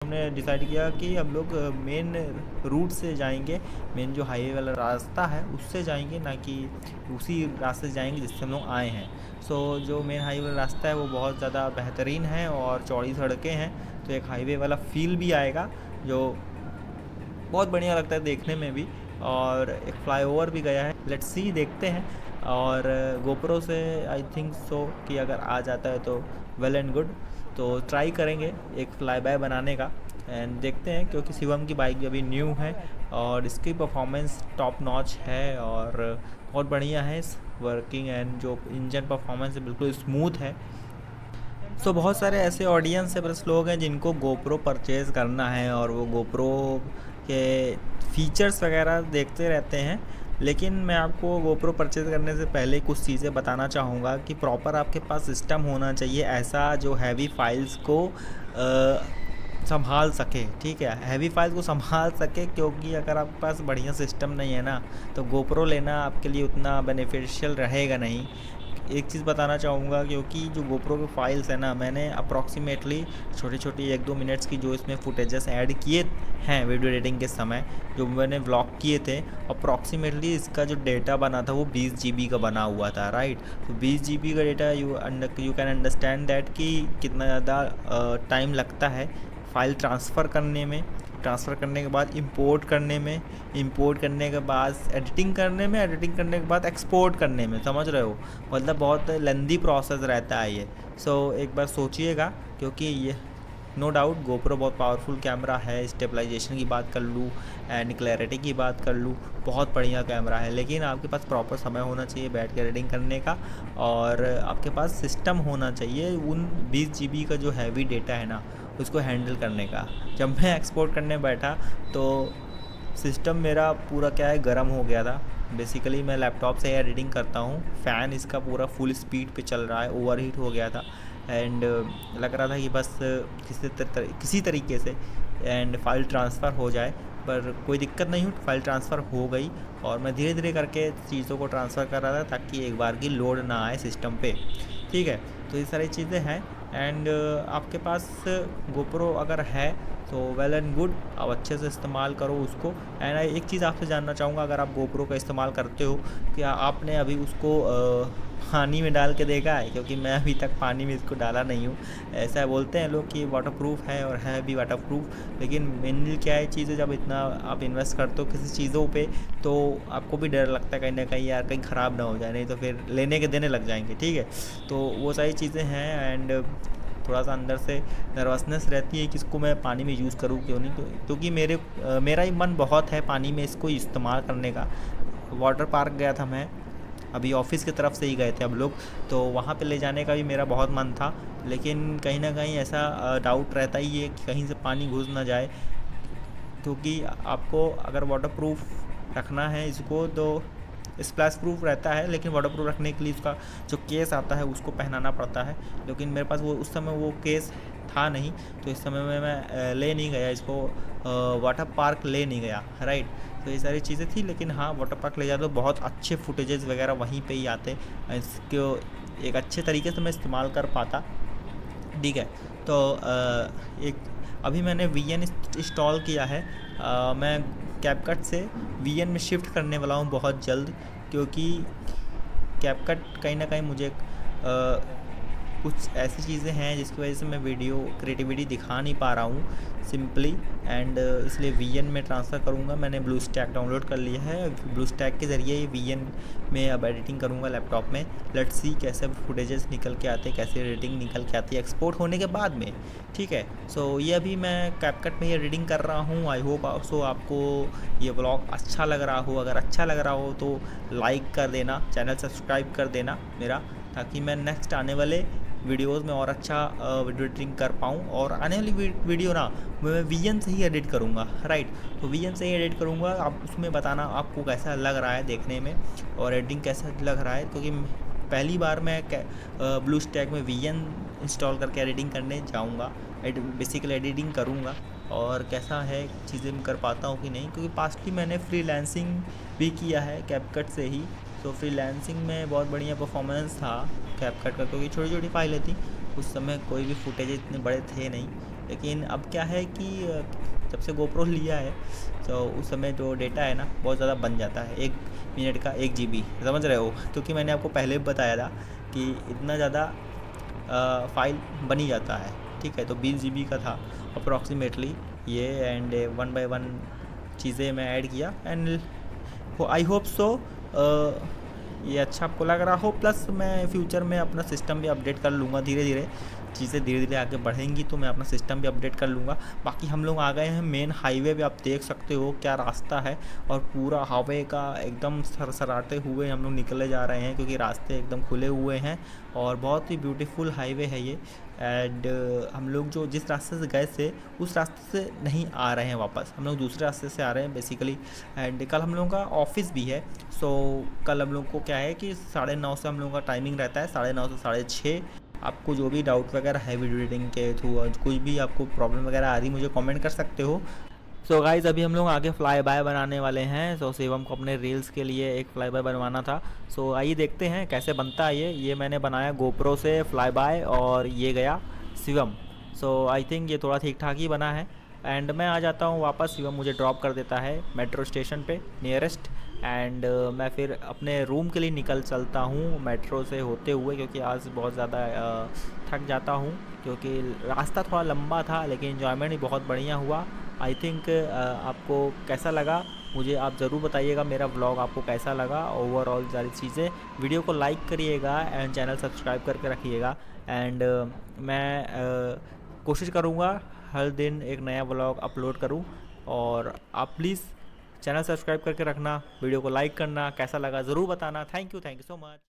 हमने डिसाइड किया कि हम लोग मेन रूट से जाएंगे, मेन जो हाईवे वाला रास्ता है उससे जाएंगे, ना कि उसी रास्ते से जाएंगे जिससे हम लोग आए हैं। जो मेन हाईवे वाला रास्ता है वो बहुत ज़्यादा बेहतरीन है और चौड़ी सड़कें हैं, तो एक हाईवे वाला फील भी आएगा जो बहुत बढ़िया लगता है देखने में भी। और एक फ्लाईओवर भी गया है, लेट्स सी, देखते हैं। और गोप्रो से आई थिंक सो कि अगर आ जाता है तो वेल एंड गुड, तो ट्राई करेंगे एक फ्लाई बाय बनाने का एंड देखते हैं, क्योंकि शिवम की बाइक अभी न्यू है और इसकी परफॉर्मेंस टॉप नॉच है और बहुत बढ़िया है वर्किंग, एंड जो इंजन परफॉर्मेंस है बिल्कुल स्मूथ है। बहुत सारे ऐसे ऑडियंस है प्लस लोग हैं जिनको गोप्रो परचेज़ करना है और वो गोप्रो के फीचर्स वगैरह देखते रहते हैं। लेकिन मैं आपको गोप्रो परचेज़ करने से पहले कुछ चीज़ें बताना चाहूँगा कि प्रॉपर आपके पास सिस्टम होना चाहिए ऐसा जो हैवी फाइल्स को संभाल सके। ठीक है, हैवी फाइल्स को संभाल सके, क्योंकि अगर आपके पास बढ़िया सिस्टम नहीं है ना तो गोप्रो लेना आपके लिए उतना बेनिफिशियल रहेगा नहीं। एक चीज़ बताना चाहूँगा, क्योंकि जो गोप्रो के फाइल्स है ना, मैंने अप्रॉक्सीमेटली छोटी छोटी 1-2 मिनट्स की जो इसमें फुटेजेस ऐड किए हैं वीडियो एडिटिंग के समय, जो मैंने व्लॉग किए थे, अप्रॉक्सीमेटली इसका जो डेटा बना था वो 20 GB का बना हुआ था। राइट, तो 20 GB का data you can understand that कि कितना ज़्यादा टाइम लगता है फाइल ट्रांसफ़र करने में, ट्रांसफ़र करने के बाद इंपोर्ट करने में, इंपोर्ट करने के बाद एडिटिंग करने में, एडिटिंग करने के बाद एक्सपोर्ट करने में, समझ रहे हो, मतलब बहुत लेंदी प्रोसेस रहता है ये। एक बार सोचिएगा, क्योंकि ये नो डाउट गोप्रो बहुत पावरफुल कैमरा है, स्टेबलाइजेशन की बात कर लूँ एंड क्लैरिटी की बात कर लूँ, बहुत बढ़िया कैमरा है, लेकिन आपके पास प्रॉपर समय होना चाहिए बैठ कर एडिटिंग करने का, और आपके पास सिस्टम होना चाहिए उन 20 GB का जो हैवी डेटा है ना उसको हैंडल करने का। जब मैं एक्सपोर्ट करने बैठा तो सिस्टम मेरा पूरा क्या है गर्म हो गया था। बेसिकली मैं लैपटॉप से एडिटिंग करता हूँ, फ़ैन इसका पूरा फुल स्पीड पे चल रहा है, ओवरहीट हो गया था एंड लग रहा था कि बस किसी तरीके से एंड फाइल ट्रांसफ़र हो जाए, पर कोई दिक्कत नहीं हुई, फाइल ट्रांसफ़र हो गई और मैं धीरे धीरे करके चीज़ों को ट्रांसफ़र कर रहा था ताकि एक बार की लोड ना आए सिस्टम पे। ठीक है, तो ये सारी चीज़ें हैं एंड आपके पास गोप्रो अगर है तो वेल एंड गुड, आप अच्छे से इस्तेमाल करो उसको। एंड एक चीज़ आपसे जानना चाहूँगा, अगर आप गोप्रो का इस्तेमाल करते हो, क्या आपने अभी उसको पानी में डाल के देखा है? क्योंकि मैं अभी तक पानी में इसको डाला नहीं हूँ। ऐसा बोलते हैं लोग कि वाटरप्रूफ है और है भी वाटरप्रूफ, लेकिन मेनली क्या है चीज़ें, जब इतना आप इन्वेस्ट करते हो किसी चीज़ों पे तो आपको भी डर लगता है कहीं ना कहीं, यार कहीं ख़राब ना हो जाए, नहीं तो फिर लेने के देने लग जाएंगे। ठीक है, तो वो सारी चीज़ें हैं एंड थोड़ा सा अंदर से नर्वसनेस रहती है कि इसको मैं पानी में यूज़ करूँ क्यों नहीं, क्योंकि मेरा ही मन बहुत है पानी में इसको इस्तेमाल करने का। वाटर पार्क गया था मैं, अभी ऑफिस की तरफ से ही गए थे अब लोग, तो वहाँ पे ले जाने का भी मेरा बहुत मन था, लेकिन कहीं ना कहीं ऐसा डाउट रहता ही है कि कहीं से पानी घुस ना जाए, क्योंकि आपको अगर वाटरप्रूफ रखना है इसको तो स्प्लैश प्रूफ रहता है, लेकिन वाटर प्रूफ रखने के लिए उसका जो केस आता है उसको पहनाना पड़ता है, लेकिन मेरे पास वो उस समय वो केस था नहीं, तो इस समय में मैं ले नहीं गया इसको, वाटर पार्क ले नहीं गया। राइट, तो ये सारी चीज़ें थी, लेकिन हाँ वाटर पार्क ले जाते तो बहुत अच्छे फुटेजेस वगैरह वहीं पे ही आते, इसको एक अच्छे तरीके से मैं इस्तेमाल कर पाता। ठीक है, तो एक अभी मैंने VN इंस्टॉल किया है, मैं कैपकट से VN में शिफ्ट करने वाला हूँ बहुत जल्द, क्योंकि कैपकट कहीं ना कहीं मुझे कुछ ऐसी चीज़ें हैं जिसकी वजह से मैं वीडियो क्रिएटिविटी दिखा नहीं पा रहा हूँ सिंपली, एंड इसलिए VN में ट्रांसफ़र करूँगा। मैंने ब्लू स्टैक डाउनलोड कर लिया है, ब्लू स्टैक के ज़रिए VN में अब एडिटिंग करूँगा लैपटॉप में। लेट्स सी कैसे फुटेजेस निकल के आते हैं, कैसे एडिटिंग निकल के आती है एक्सपोर्ट होने के बाद में। ठीक है, ये अभी मैं कैपकट में ही एडिटिंग कर रहा हूँ। आई होप आपको ये व्लॉग अच्छा लग रहा हो, अगर अच्छा लग रहा हो तो लाइक कर देना, चैनल सब्सक्राइब कर देना मेरा, ताकि मैं नेक्स्ट आने वाले वीडियोस में और अच्छा वीडियो एडिटिंग कर पाऊँ। और आने वाली वीडियो ना मैं VN से ही एडिट करूँगा। राइट, तो VN से ही एडिट करूँगा, आप उसमें बताना आपको कैसा लग रहा है देखने में और एडिटिंग कैसा लग रहा है, क्योंकि पहली बार मैं ब्लू स्टैक में VN इंस्टॉल करके एडिटिंग करने जाऊँगा, बेसिकली एडिटिंग करूँगा और कैसा है चीज़ें मैं कर पाता हूँ कि नहीं, क्योंकि पास्टली मैंने फ्रीलांसिंग भी किया है कैपकट से ही, तो फ्रीलांसिंग में बहुत बढ़िया परफॉर्मेंस था कैपकट का, क्योंकि छोटी छोटी फाइलें थी, उस समय कोई भी फुटेज इतने बड़े थे नहीं, लेकिन अब क्या है कि जब से गोप्रो लिया है तो उस समय जो डेटा है ना बहुत ज़्यादा बन जाता है, 1 मिनट का 1 GB, समझ रहे हो? क्योंकि मैंने आपको पहले भी बताया था कि इतना ज़्यादा फाइल बन ही जाता है, ठीक है। तो 20 GB का था अप्रॉक्सीमेटली ये, एंड 1 बाय 1 चीज़ें मैं ऐड किया, एंड आई होप सो ये अच्छा आपको लग रहा हो। प्लस मैं फ्यूचर में अपना सिस्टम भी अपडेट कर लूँगा धीरे धीरे, चीज़ें धीरे धीरे आगे बढ़ेंगी तो मैं अपना सिस्टम भी अपडेट कर लूँगा। बाकी हम लोग आ गए हैं मेन हाईवे पे, आप देख सकते हो क्या रास्ता है, और पूरा हाईवे का एकदम सरसराते हुए हम लोग निकले जा रहे हैं क्योंकि रास्ते एकदम खुले हुए हैं और बहुत ही ब्यूटीफुल हाईवे है ये। एंड हम लोग जो जिस रास्ते से गए थे उस रास्ते से नहीं आ रहे हैं वापस, हम लोग दूसरे रास्ते से आ रहे हैं बेसिकली। एंड कल हम लोगों का ऑफिस भी है, सो कल हम लोग को क्या है कि 9:30 से हम लोगों का टाइमिंग रहता है, 9:30 से 6:30। आपको जो भी डाउट वगैरह है वीडियो एडिटिंग के थ्रू, और कुछ भी आपको प्रॉब्लम वगैरह आ रही मुझे कमेंट कर सकते हो। सो गाइज़ अभी हम लोग आगे फ्लाई बाय बनाने वाले हैं। सो शिवम को अपने रील्स के लिए एक फ्लाई बाय बनवाना था, सो आइए देखते हैं कैसे बनता है ये मैंने बनाया गोप्रो से फ्लाई बाय, और ये गया शिवम। सो आई थिंक ये थोड़ा ठीक ठाक ही बना है। एंड मैं आ जाता हूँ वापस, शिवम मुझे ड्रॉप कर देता है मेट्रो स्टेशन पे नियरेस्ट, एंड मैं फिर अपने रूम के लिए निकल चलता हूँ मेट्रो से होते हुए, क्योंकि आज बहुत ज़्यादा थक जाता हूँ क्योंकि रास्ता थोड़ा लंबा था, लेकिन इन्जॉयमेंट भी बहुत बढ़िया हुआ। आई थिंक आपको कैसा लगा मुझे आप ज़रूर बताइएगा, मेरा व्लॉग आपको कैसा लगा, ओवरऑल सारी चीज़ें। वीडियो को लाइक करिएगा एंड चैनल सब्सक्राइब करके रखिएगा। एंड मैं कोशिश करूँगा हर दिन एक नया व्लॉग अपलोड करूँ, और आप प्लीज़ चैनल सब्सक्राइब करके रखना, वीडियो को लाइक करना, कैसा लगा ज़रूर बताना। Thank you so much.